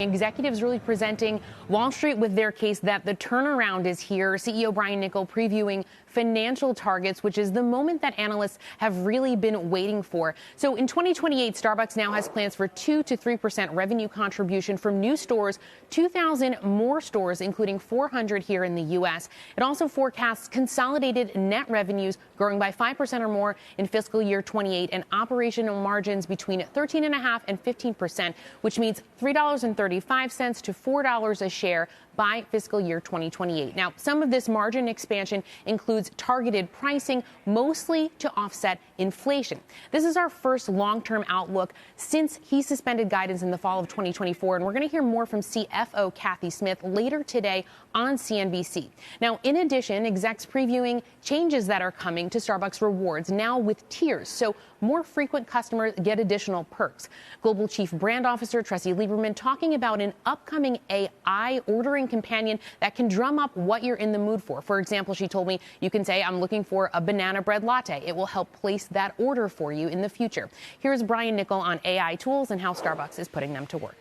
Executives really presenting Wall Street with their case that the turnaround is here. CEO Brian Niccol previewing financial targets, which is the moment that analysts have really been waiting for. So in 2028, Starbucks now has plans for 2 to 3% revenue contribution from new stores, 2,000 more stores, including 400 here in the U.S. It also forecasts consolidated net revenues growing by 5% or more in fiscal year 28 and operational margins between 13.5% and 15%, which means $3.35 to $4 a share by fiscal year 2028. Now, some of this margin expansion includes targeted pricing, mostly to offset inflation. This is our first long-term outlook since he suspended guidance in the fall of 2024, and we're going to hear more from CFO Kathy Smith later today on CNBC. Now, in addition, execs previewing changes that are coming to Starbucks Rewards, now with tiers, so more frequent customers get additional perks. Global Chief Brand Officer Tressie Lieberman talking about an upcoming AI ordering companion that can drum up what you're in the mood for. For example, she told me you can say, I'm looking for a banana bread latte. It will help place that order for you in the future. Here's Brian Niccol on AI tools and how Starbucks is putting them to work.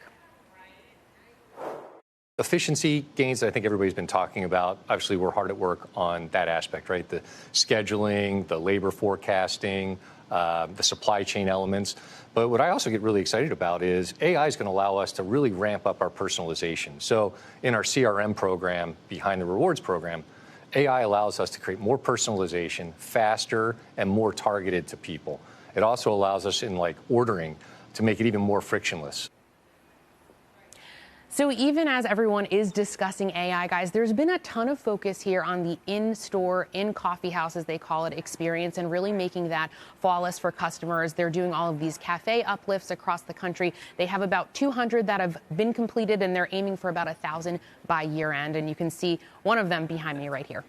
Efficiency gains that I think everybody's been talking about. Obviously, we're hard at work on that aspect, right? The scheduling, the labor forecasting, the supply chain elements. But what I also get really excited about is AI is going to allow us to really ramp up our personalization. So in our CRM program, behind the rewards program, AI allows us to create more personalization faster and more targeted to people. It also allows us in ordering to make it even more frictionless. So even as everyone is discussing AI, guys, there's been a ton of focus here on the in-store, in-coffee house, as they call it, experience and really making that flawless for customers. They're doing all of these cafe uplifts across the country. They have about 200 that have been completed, and they're aiming for about 1,000 by year end. And you can see one of them behind me right here.